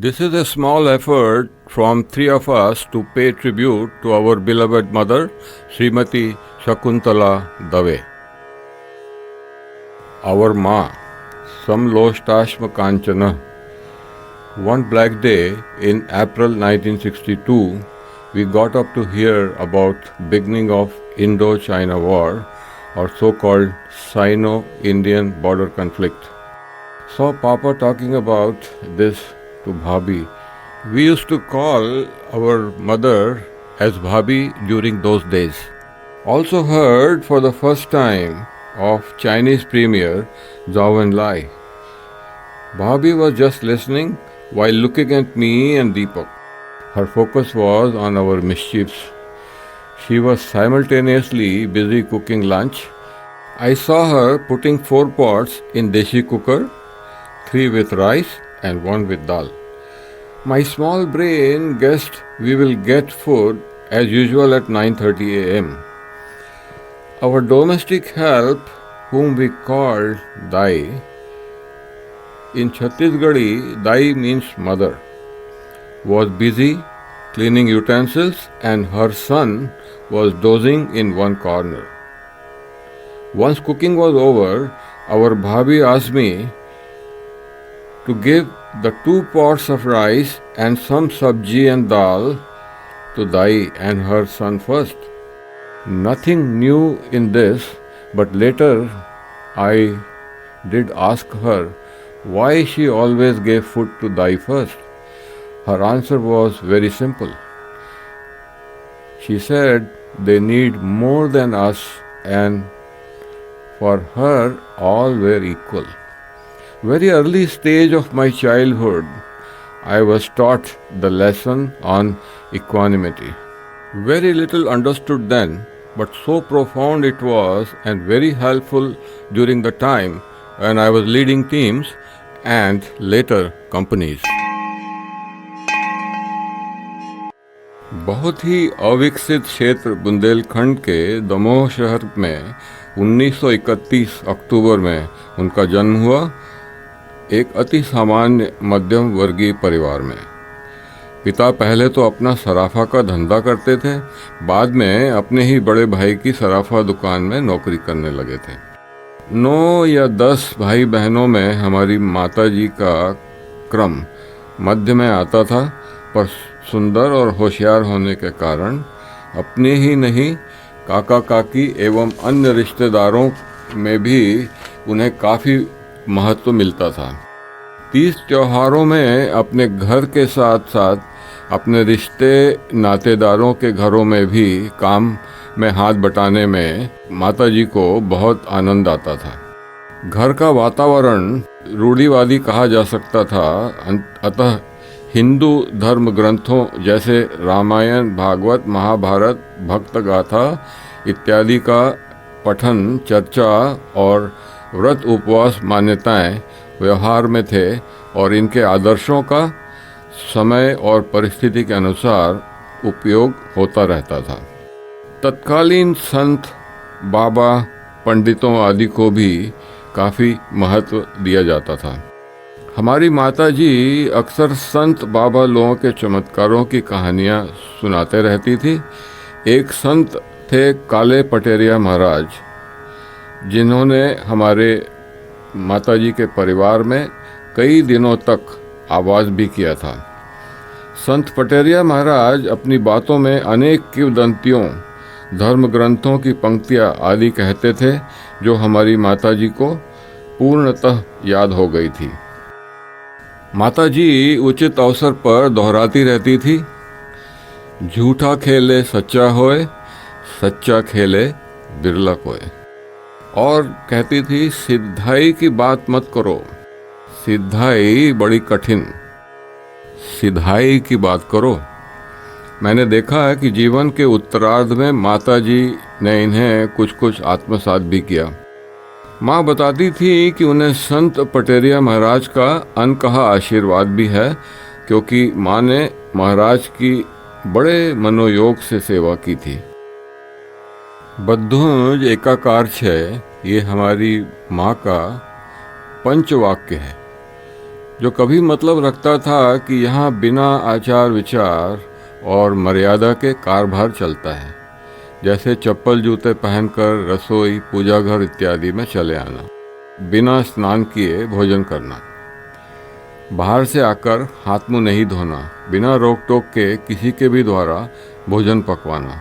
This is a small effort from three of us to pay tribute to our beloved mother, Srimati Shakuntala Dave. Our Ma, Samloshtashma Kanchana. One black day in April 1962, we got up to hear about beginning of Indo-China War, or so-called Sino-Indian border conflict. Saw Papa talking about this to Bhabhi. We used to call our mother as Bhabhi during those days. Also heard for the first time of Chinese Premier Zhou Enlai. Bhabhi was just listening while looking at me and Deepak. Her focus was on our mischiefs. She was simultaneously busy cooking lunch. I saw her putting 4 pots in deshi cooker, 3 with rice and 1 with dal. My small brain guessed we will get food as usual at 9:30 a.m. Our domestic help, whom we called Dai, in Chhattisgarhi, Dai means mother, was busy cleaning utensils and her son was dozing in one corner. Once cooking was over, our Bhabhi asked me to give the 2 pots of rice and some sabji and dal to Dai and her son first. Nothing new in this, but later I did ask her why she always gave food to Dai first. Her answer was very simple. She said they need more than us, and for her all were equal. Very early stage of my childhood, I was taught the lesson on equanimity. Very little understood then, but so profound it was and very helpful during the time when I was leading teams and later companies. बहुत ही अविकसित क्षेत्र बुंदेलखंड के दमोह शहर में 1931 अक्टूबर में उनका जन्म हुआ, एक अति सामान्य मध्यम वर्गीय परिवार में। पिता पहले तो अपना सराफा का धंधा करते थे, बाद में अपने ही बड़े भाई की सराफा दुकान में नौकरी करने लगे थे। 9 या 10 भाई बहनों में हमारी माताजी का क्रम मध्य में आता था, पर सुंदर और होशियार होने के कारण अपने ही नहीं काका काकी एवं अन्य रिश्तेदारों में भी उन्हें काफ़ी महत्व मिलता था। 30 त्योहारों में अपने घर के साथ साथ अपने रिश्ते नातेदारों के घरों में भी काम में हाथ बटाने में माताजी को बहुत आनंद आता था। घर का वातावरण रूढ़िवादी कहा जा सकता था, अतः हिंदू धर्म ग्रंथों जैसे रामायण, भागवत, महाभारत, भक्त गाथा इत्यादि का पठन, चर्चा और व्रत उपवास मान्यताएं व्यवहार में थे और इनके आदर्शों का समय और परिस्थिति के अनुसार उपयोग होता रहता था। तत्कालीन संत, बाबा, पंडितों आदि को भी काफ़ी महत्व दिया जाता था। हमारी माताजी अक्सर संत बाबा लोगों के चमत्कारों की कहानियाँ सुनाते रहती थी। एक संत थे काले पटेरिया महाराज, जिन्होंने हमारे माताजी के परिवार में कई दिनों तक आवाज़ भी किया था। संत पटेरिया महाराज अपनी बातों में अनेक किंवदंतियों, धर्म ग्रंथों की पंक्तियाँ आदि कहते थे, जो हमारी माताजी को पूर्णतः याद हो गई थी। माताजी उचित अवसर पर दोहराती रहती थी, झूठा खेले सच्चा होए, सच्चा खेले बिरला कोए। और कहती थी, सिद्धाई की बात मत करो, सिद्धाई बड़ी कठिन, सिद्धाई की बात करो। मैंने देखा है कि जीवन के उत्तरार्ध में माताजी ने इन्हें कुछ कुछ आत्मसात भी किया। माँ बताती थी कि उन्हें संत पटेरिया महाराज का अनकहा आशीर्वाद भी है, क्योंकि माँ ने महाराज की बड़े मनोयोग से सेवा की थी। बद्धुज एकाकार छय, ये हमारी माँ का पंचवाक्य है। जो कभी मतलब रखता था कि यहाँ बिना आचार विचार और मर्यादा के कारभार चलता है, जैसे चप्पल जूते पहनकर रसोई, पूजा घर इत्यादि में चले आना, बिना स्नान किए भोजन करना, बाहर से आकर हाथ मुंह नहीं धोना, बिना रोक टोक के किसी के भी द्वारा भोजन पकवाना।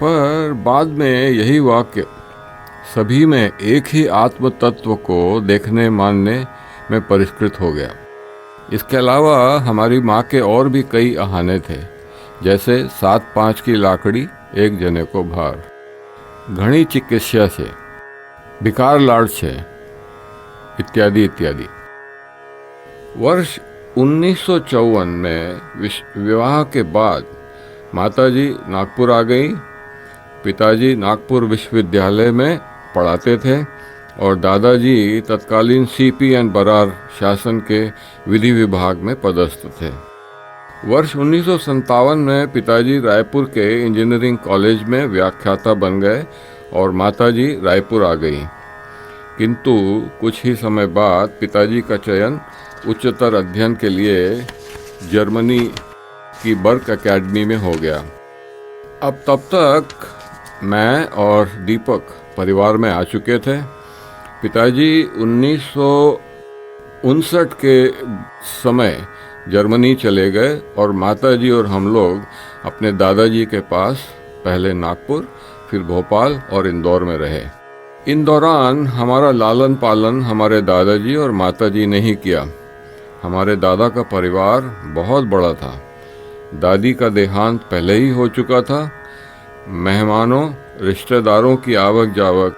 पर बाद में यही वाक्य सभी में एक ही आत्म तत्व को देखने मानने में परिष्कृत हो गया। इसके अलावा हमारी माँ के और भी कई बहाने थे, जैसे 7-5 की लाकड़ी एक जने को भार, घणी चिकित्सा छे, भिकार लाड़ छे, इत्यादि इत्यादि। वर्ष 1954 में विवाह के बाद माताजी नागपुर आ गई। पिताजी नागपुर विश्वविद्यालय में पढ़ाते थे और दादाजी तत्कालीन सीपी एंड बरार शासन के विधि विभाग में पदस्थ थे। वर्ष 1957 में पिताजी रायपुर के इंजीनियरिंग कॉलेज में व्याख्याता बन गए और माताजी रायपुर आ गई। किंतु कुछ ही समय बाद पिताजी का चयन उच्चतर अध्ययन के लिए जर्मनी की बर्क एकेडमी में हो गया। अब तब तक मैं और दीपक परिवार में आ चुके थे। पिताजी 1959 के समय जर्मनी चले गए और माताजी और हम लोग अपने दादाजी के पास पहले नागपुर, फिर भोपाल और इंदौर में रहे। इन दौरान हमारा लालन पालन हमारे दादाजी और माताजी ने ही किया। हमारे दादा का परिवार बहुत बड़ा था। दादी का देहांत पहले ही हो चुका था। मेहमानों, रिश्तेदारों की आवक जावक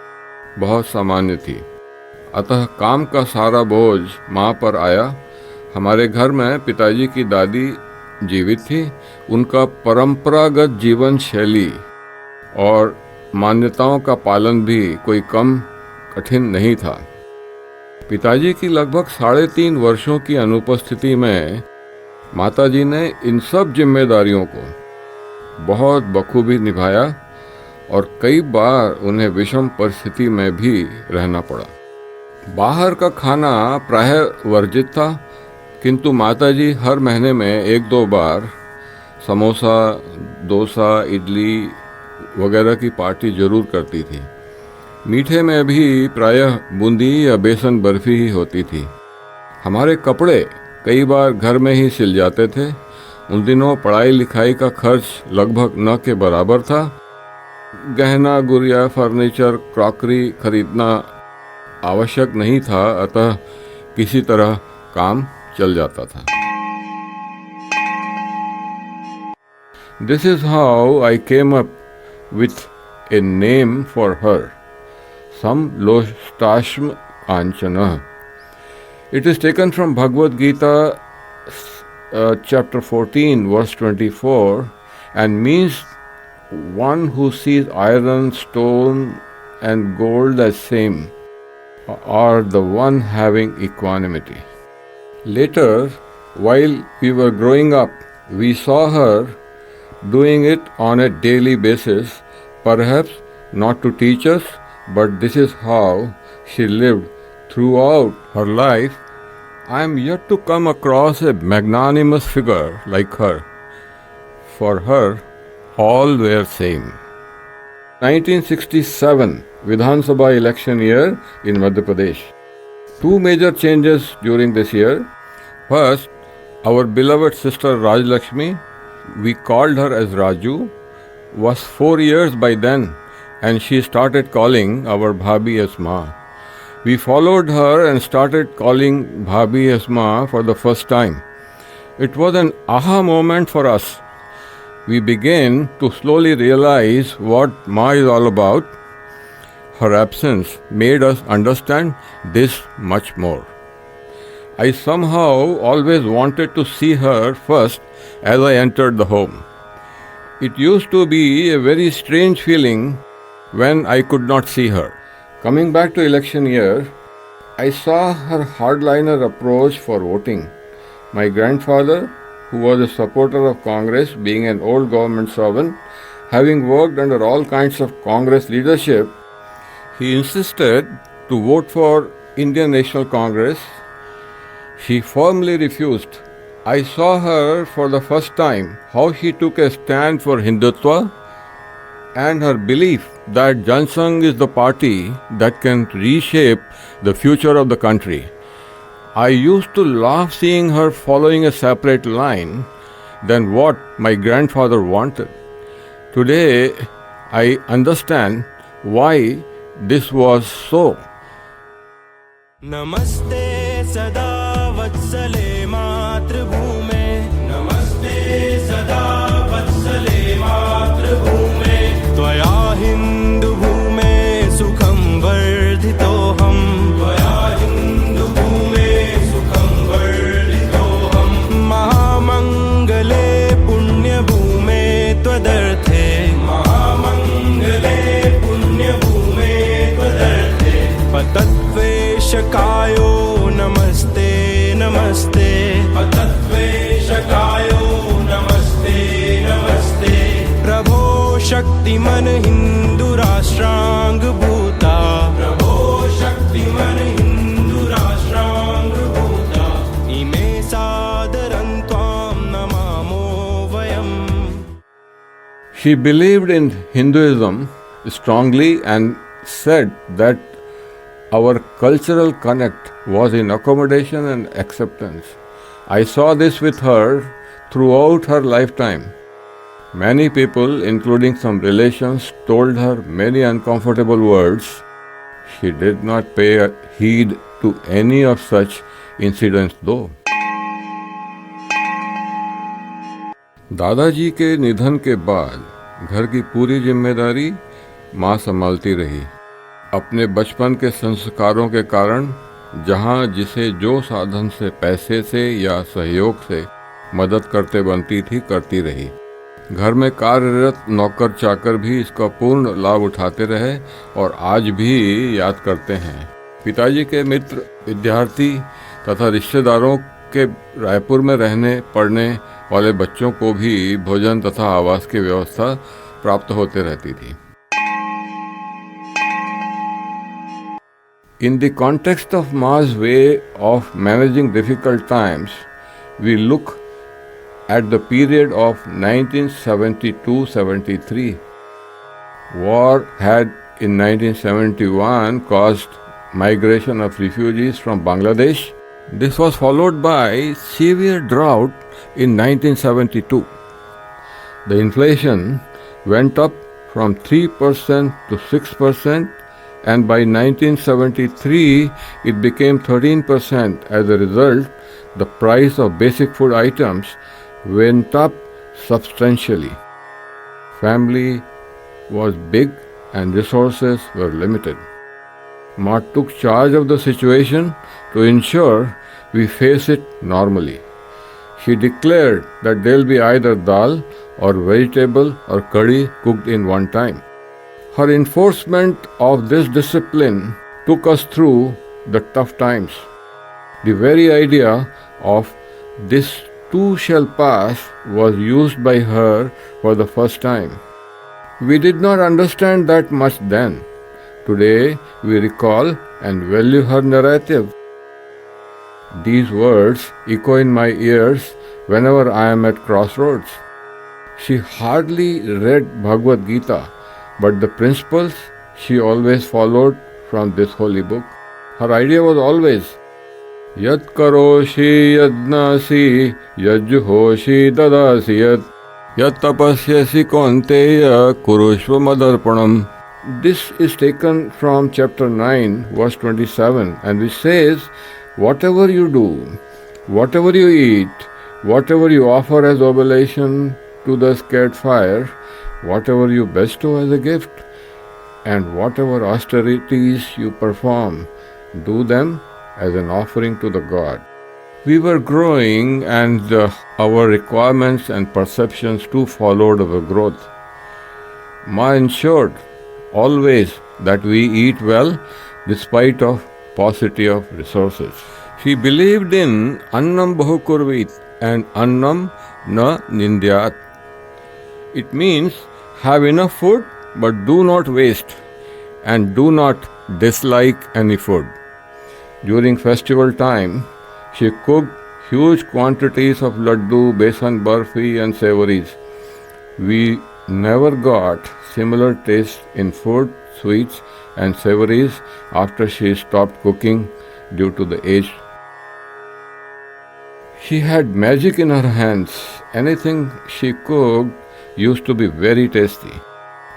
बहुत सामान्य थी, अतः काम का सारा बोझ माँ पर आया। हमारे घर में पिताजी की दादी जीवित थी। उनका परंपरागत जीवन शैली और मान्यताओं का पालन भी कोई कम कठिन नहीं था। पिताजी की लगभग 3.5 वर्षों की अनुपस्थिति में माताजी ने इन सब जिम्मेदारियों को बहुत बखूबी निभाया और कई बार उन्हें विषम परिस्थिति में भी रहना पड़ा। बाहर का खाना प्रायः वर्जित था, किंतु माताजी हर महीने में 1-2 बार समोसा, डोसा, इडली वगैरह की पार्टी जरूर करती थी। मीठे में भी प्रायः बूंदी या बेसन बर्फी ही होती थी। हमारे कपड़े कई बार घर में ही सिल जाते थे। उन दिनों पढ़ाई लिखाई का खर्च लगभग न के बराबर था। गहना गुड़िया, फर्नीचर, क्रॉकरी खरीदना आवश्यक नहीं था, अतः किसी तरह काम चल जाता था। This is how I came up with a name for her, Samloshtashma Kanchana. It is taken from Bhagavad Gita, chapter 14, verse 24, and means one who sees iron, stone, and gold as same, or the one having equanimity. Later, while we were growing up, we saw her doing it on a daily basis, perhaps not to teach us, but this is how she lived throughout her life. I am yet to come across a magnanimous figure like her. For her, all were same. 1967 Vidhan Sabha election year in Madhya Pradesh. Two major changes during this year. First, our beloved sister Rajlakshmi, we called her as Raju, was 4 years by then, and she started calling our Bhabhi as Ma. We followed her and started calling Bhabhi as Ma for the first time. It was an aha moment for us. We began to slowly realize what Ma is all about. Her absence made us understand this much more. I somehow always wanted to see her first as I entered the home. It used to be a very strange feeling when I could not see her. Coming back to election year, I saw her hardliner approach for voting. My grandfather, who was a supporter of Congress, being an old government servant, having worked under all kinds of Congress leadership, he insisted to vote for Indian National Congress. She firmly refused. I saw her for the first time, how she took a stand for Hindutva and her belief that Jansangh is the party that can reshape the future of the country. I used to laugh seeing her following a separate line than what my grandfather wanted. Today, I understand why this was so. नमस्ते सदा वत्सले मातृभूमे नमस्ते सदा वत्सले मातृभूमे त्वया हिन्दुभूमे सुखं वर्धितोऽहम् त्वया हिन्दुभूमे सुखं वर्धितोऽहम् महामङ्गले पुण्यभूमे त्वदर्थे महामङ्गले पुण्यभूमे त्वदर्थे पतद्वेषकायो नमस्ते नमस्ते पतद्वेषकायो नमस्ते नमस्ते प्रभो शक्तिमन हिन्दुराष्ट्राङ्गभूता प्रभो शक्तिमन हिन्दुराष्ट्राङ्गभूता इमे सादरं त्वां नमामो वयम्. She believed in Hinduism strongly and said that our cultural connect was in accommodation and acceptance. I saw this with her throughout her lifetime. Many people, including some relations, told her many uncomfortable words. She did not pay heed to any of such incidents though. दादाजी के निधन के बाद घर की पूरी जिम्मेदारी माँ संभालती रही. अपने बचपन के संस्कारों के कारण जहाँ जिसे जो साधन से पैसे से या सहयोग से मदद करते बनती थी करती रही. घर में कार्यरत नौकर चाकर भी इसका पूर्ण लाभ उठाते रहे और आज भी याद करते हैं. पिताजी के मित्र, विद्यार्थी तथा रिश्तेदारों के रायपुर में रहने पढ़ने वाले बच्चों को भी भोजन तथा आवास की व्यवस्था प्राप्त होते रहती थी. In the context of Ma's way of managing difficult times, we look at the period of 1972-73. War had in 1971 caused migration of refugees from Bangladesh. This was followed by severe drought in 1972. The inflation went up from 3% to 6%, and by 1973 it became 13%. As a result, the price of basic food items went up substantially. Family was big and resources were limited. Ma took charge of the situation to ensure we face it normally. She declared that there will be either dal or vegetable or curry cooked in one time. Her enforcement of this discipline took us through the tough times. The very idea of this too shall pass was used by her for the first time. We did not understand that much then. Today we recall and value her narrative. These words echo in my ears whenever I am at crossroads. She hardly read Bhagavad Gita, but the principles she always followed from this holy book. Her idea was always, Yad karoshi yadnasi yajjuhoshi dadasi yad tapasyasi kaunteya kurushva madarpanam. This is taken from chapter 9, verse 27, and which says, whatever you do, whatever you eat, whatever you offer as oblation to the sacred fire, whatever you bestow as a gift, and whatever austerities you perform, do them as an offering to the God. We were growing and our requirements and perceptions too followed our growth. Ma ensured always that we eat well despite of paucity of resources. She believed in Annam Bahukurvit and Annam Na Nindyat. It means have enough food but do not waste and do not dislike any food. During festival time, She cooked huge quantities of laddu, besan barfi and savories. We never got similar taste in food, sweets and savories after she stopped cooking due to the age. She had magic in her hands. Anything she cooked used to be very tasty.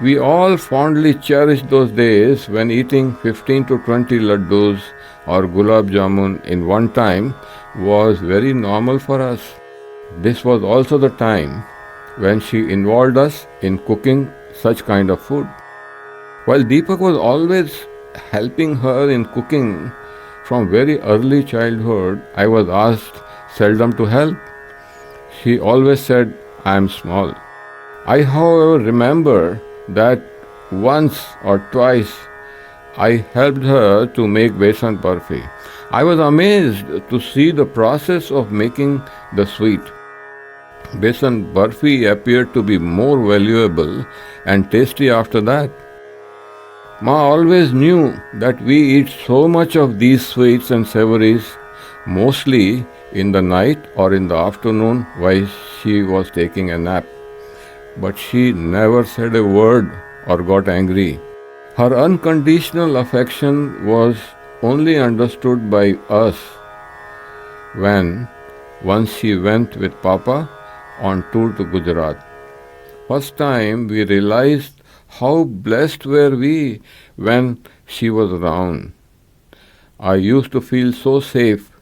We all fondly cherished those days when eating 15 to 20 laddus or gulab jamun in one time was very normal for us. This was also the time when she involved us in cooking such kind of food. While Deepak was always helping her in cooking from very early childhood, I was asked seldom to help. She always said, "I am small." I, however, remember that once or twice I helped her to make besan barfi. I was amazed to see the process of making the sweet. Besan barfi appeared to be more valuable and tasty after that. Ma always knew that we eat so much of these sweets and savories, mostly in the night or in the afternoon while she was taking a nap. But she never said a word or got angry. Her unconditional affection was only understood by us when once she went with Papa on tour to Gujarat. First time we realized how blessed were we when she was around. I used to feel so safe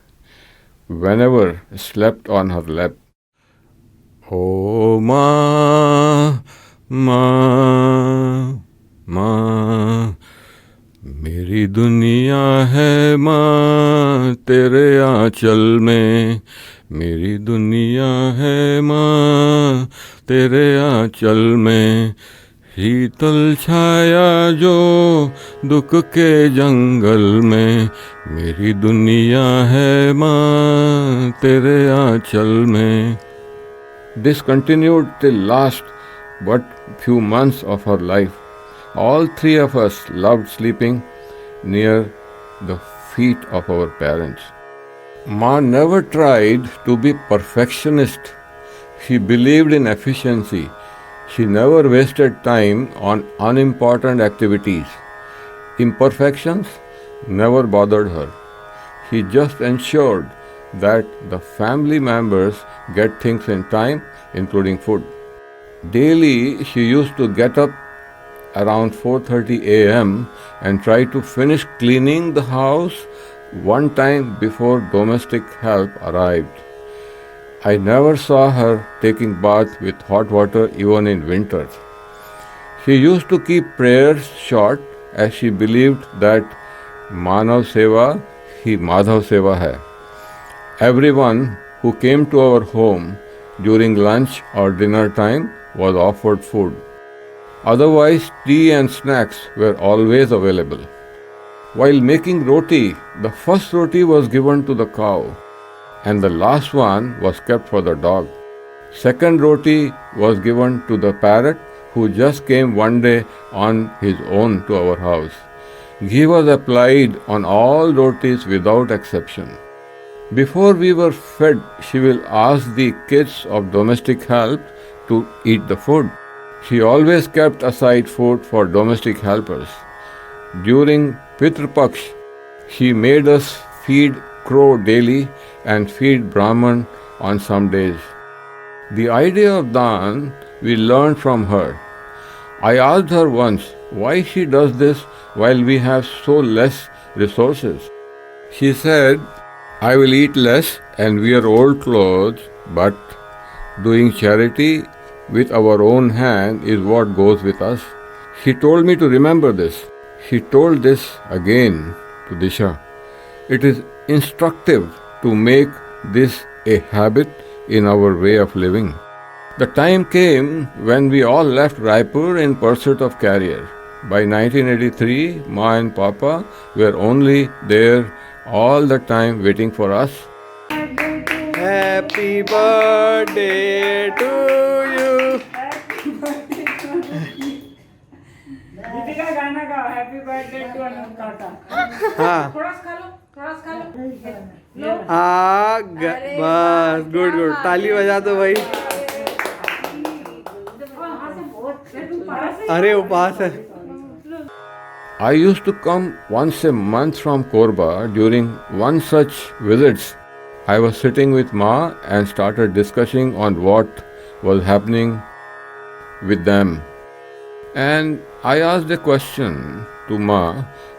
whenever I slept on her lap. Oh, Ma, Ma, Ma, मेरी दुनिया है माँ तेरे आंचल में, मेरी दुनिया है माँ तेरे आंचल में, शीतल छाया जो दुख के जंगल में, मेरी दुनिया है माँ तेरे आंचल में. This continued till last but few months of her life. All three of us loved sleeping near the feet of our parents. Ma never tried to be perfectionist. She believed in efficiency. She never wasted time on unimportant activities. Imperfections never bothered her. She just ensured that the family members get things in time, including food. Daily, she used to get up around 4:30 a.m. and try to finish cleaning the house one time before domestic help arrived. I never saw her taking bath with hot water even in winters. She used to keep prayers short as she believed that Manav Seva hi Madhav Seva hai. Everyone who came to our home during lunch or dinner time was offered food. Otherwise, tea and snacks were always available. While making roti, the first roti was given to the cow and the last one was kept for the dog. Second roti was given to the parrot who just came one day on his own to our house. Ghee was applied on all rotis without exception. Before we were fed, she will ask the kids of domestic help to eat the food. She always kept aside food for domestic helpers. During Pitru Paksh, she made us feed crow daily and feed Brahman on some days. The idea of daan we learned from her. I asked her once why she does this while we have so less resources. She said, "I will eat less and wear old clothes, but doing charity with our own hand is what goes with us." She told me to remember this. She told this again to Disha. It is instructive to make this a habit in our way of living. The time came when we all left Raipur in pursuit of career. By 1983, Ma and Papa were only there all the time waiting for us. Happy birthday to you. Deepika गाना गाओ happy birthday to अनंत काका हाँ थोड़ा सा खा लो बस good good, ताली बजा दो भाई। अरे उपवास है। I used to come once a month from Korba. During one such visits, I was sitting with Ma and started discussing on what was happening with them. And I asked a question to Ma,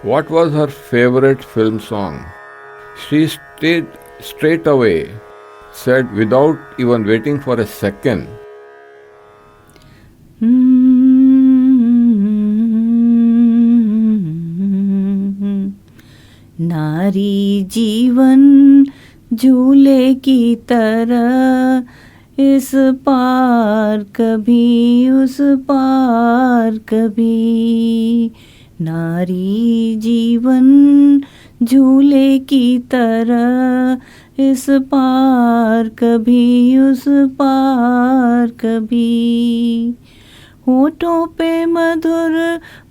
what was her favorite film song? She straight away said, without even waiting for a second, नारी जीवन झूले की तरह, इस पार कभी उस पार कभी। नारी जीवन झूले की तरह, इस पार कभी उस पार कभी। होठों पे मधुर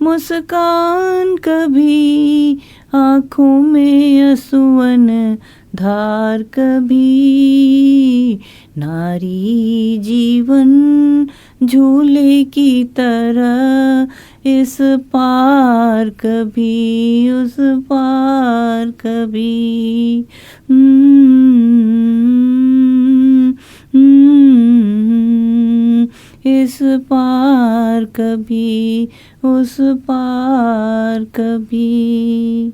मुस्कान कभी, आँखों में असुवन धार कभी। नारी जीवन झूले की तरह, इस पार कभी उस पार कभी। इस पार कभी उस पार कभी।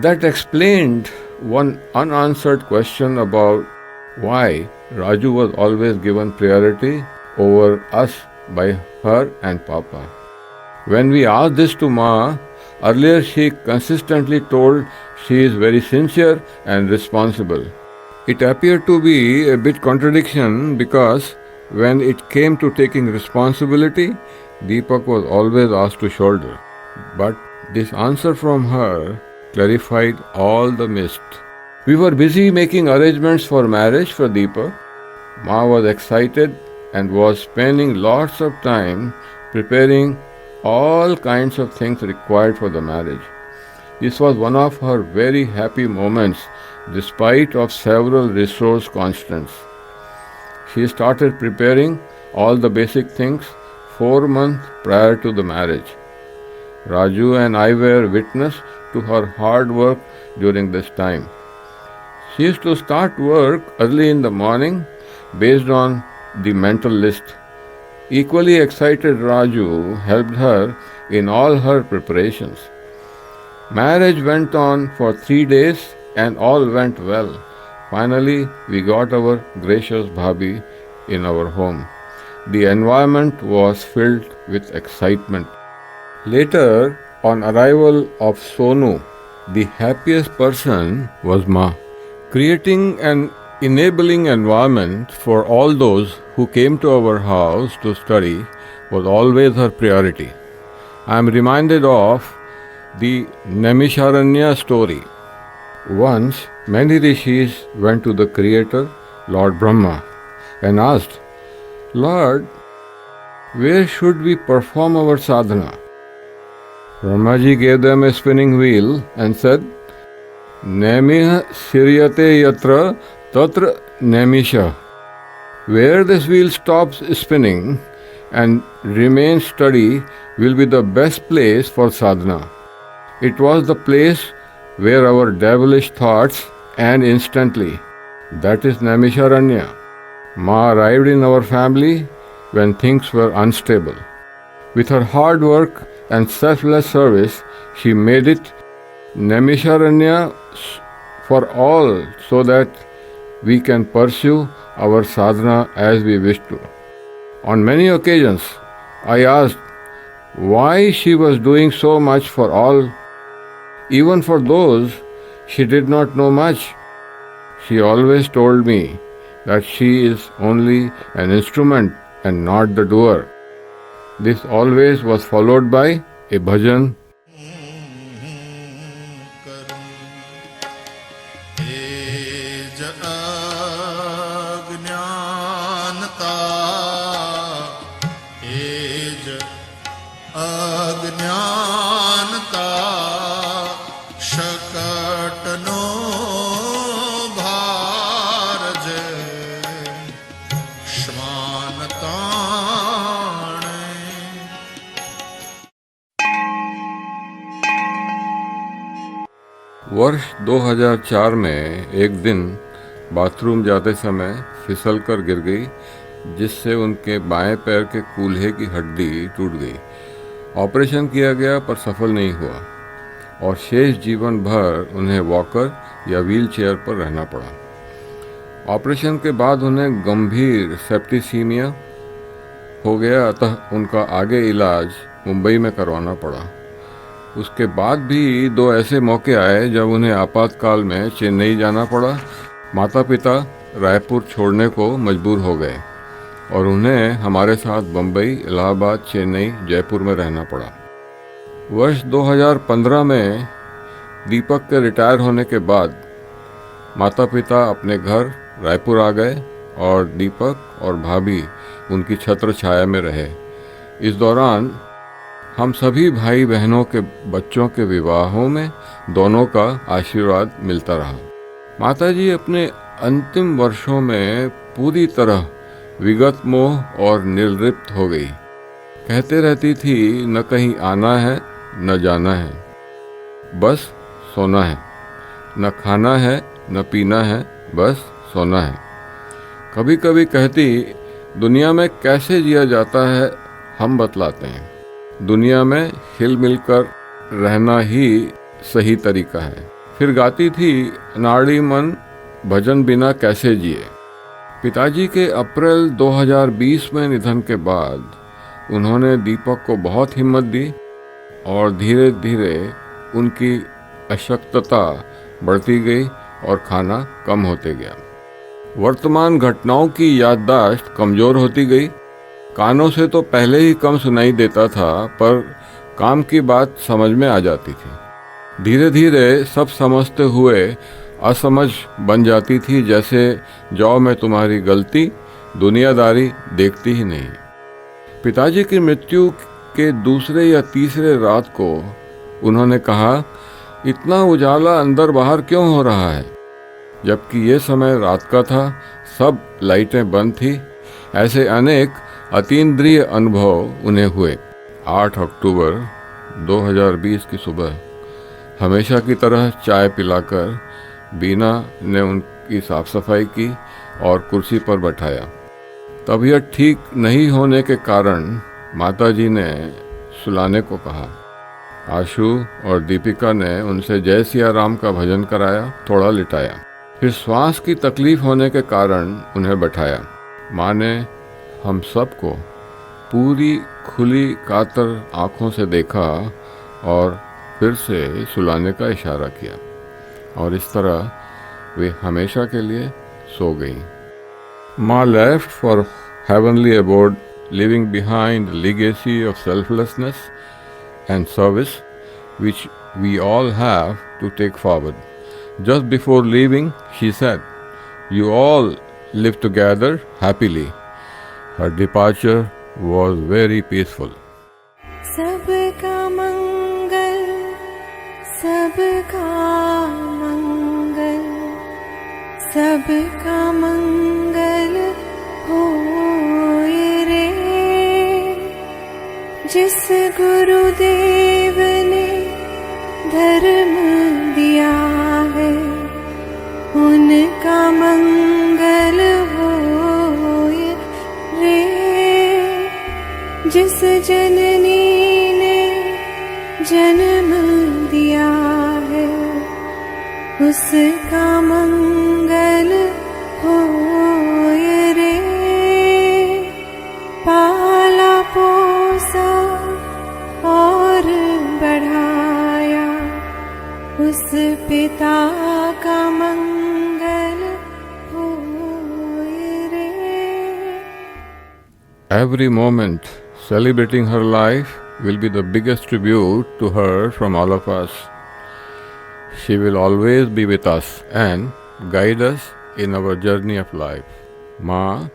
that explained one unanswered question about why Raju was always given priority over us by her and Papa. When we asked this to Ma, earlier she consistently told she is very sincere and responsible. It appeared to be a bit contradiction because when it came to taking responsibility, Deepak was always asked to shoulder. But this answer from her clarified all the mist. We were busy making arrangements for marriage for Deepak. Ma was excited and was spending lots of time preparing all kinds of things required for the marriage. This was one of her very happy moments despite of several resource constraints. She started preparing all the basic things 4 months prior to the marriage. Raju and I were witness to her hard work during this time. She used to start work early in the morning based on the mental list. Equally excited Raju helped her in all her preparations. Marriage went on for 3 days and all went well. Finally, we got our gracious Bhabhi in our home. The environment was filled with excitement. Later, on arrival of Sonu, the happiest person was Ma. Creating an enabling environment for all those who came to our house to study was always her priority. I am reminded of the Naimisharanya story. Once, many rishis went to the Creator, Lord Brahma, and asked, Lord, where should we perform our sadhana? Brahmaji gave them a spinning wheel and said, Naimih siryate yatra tatra naimisha. Where this wheel stops spinning and remains steady will be the best place for sadhana. It was the place where our devilish thoughts and instantly. That is Naimisharanya. Ma arrived in our family when things were unstable. With her hard work and selfless service, she made it Naimisharanya for all so that we can pursue our sadhana as we wish to. On many occasions, I asked why she was doing so much for all, even for those she did not know much. She always told me that she is only an instrument and not the doer. This always was followed by a bhajan. अज्ञानता शकट no वर्ष 2004 में एक दिन bathroom जाते समय फिसलकर गिर गई, जिससे उनके बाएं पैर के कूल्हे की हड्डी टूट गई। ऑपरेशन किया गया पर सफल नहीं हुआ और शेष जीवन भर उन्हें वॉकर या व्हील चेयर पर रहना पड़ा। ऑपरेशन के बाद उन्हें गंभीर सेप्टिसीमिया हो गया, अतः उनका आगे इलाज मुंबई में करवाना पड़ा। उसके बाद भी 2 ऐसे मौके आए जब उन्हें आपातकाल में चेन्नई जाना पड़ा। माता पिता रायपुर छोड़ने को मजबूर हो गए और उन्हें हमारे साथ बम्बई, इलाहाबाद, चेन्नई, जयपुर में रहना पड़ा। वर्ष 2015 में दीपक के रिटायर होने के बाद माता पिता अपने घर रायपुर आ गए और दीपक और भाभी उनकी छत्र छाया में रहे। इस दौरान हम सभी भाई बहनों के बच्चों के विवाहों में दोनों का आशीर्वाद मिलता रहा। माताजी अपने अंतिम वर्षों में पूरी तरह विगत मोह और निर्लिप्त हो गई। कहते रहती थी, न कहीं आना है न जाना है, बस सोना है। न खाना है न पीना है, बस सोना है। कभी कभी कहती, दुनिया में कैसे जिया जाता है हम बतलाते हैं। दुनिया में हिल मिलकर रहना ही सही तरीका है। फिर गाती थी, नाड़ी मन भजन बिना कैसे जिए। पिताजी के अप्रैल 2020 में निधन के बाद उन्होंने दीपक को बहुत हिम्मत दी और धीरे धीरे उनकी अशक्तता बढ़ती गई और खाना कम होते गया। वर्तमान घटनाओं की याददाश्त कमजोर होती गई। कानों से तो पहले ही कम सुनाई देता था, पर काम की बात समझ में आ जाती थी। धीरे धीरे सब समझते हुए असमझ बन जाती थी, जैसे जाओ मैं तुम्हारी गलती, दुनियादारी देखती ही नहीं। पिताजी की मृत्यु के दूसरे या तीसरे रात को उन्होंने कहा, इतना उजाला अंदर बाहर क्यों हो रहा है, जबकि ये समय रात का था, सब लाइटें बंद थी। ऐसे अनेक अतीन्द्रिय अनुभव उन्हें हुए। 8 अक्टूबर 2020 की सुबह हमेशा की तरह चाय पिलाकर बीना ने उनकी साफ सफाई की और कुर्सी पर बैठाया। तबीयत ठीक नहीं होने के कारण माताजी ने सुलाने को कहा। आशु और दीपिका ने उनसे जय सिया राम का भजन कराया, थोड़ा लिटाया। फिर श्वास की तकलीफ होने के कारण उन्हें बैठाया। माँ ने हम सबको पूरी खुली कातर आँखों से देखा और फिर से सुलाने का इशारा किया और इस तरह वे हमेशा के लिए सो गई। माँ left for heavenly abode, leaving behind a legacy of selflessness and service which we all have to take forward. Just before leaving, she said, "You all live together happily." Her departure was very peaceful. सबका मंगल, सबका मंगल, सबका मंगल होए रे। जिस गुरुदेव ने धर्म दिया है, उनका मंगल होए रे। जिस जननी ने जन्म दिया है, उसका मंगल होए रे। पाला पोसा और बढ़ाया, उस पिता का मंगल होए रे। Every moment celebrating her life will be the biggest tribute to her from all of us. She will always be with us and guide us in our journey of life. माँ,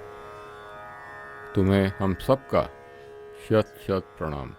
तुम्हें हम सबका शत शत प्रणाम।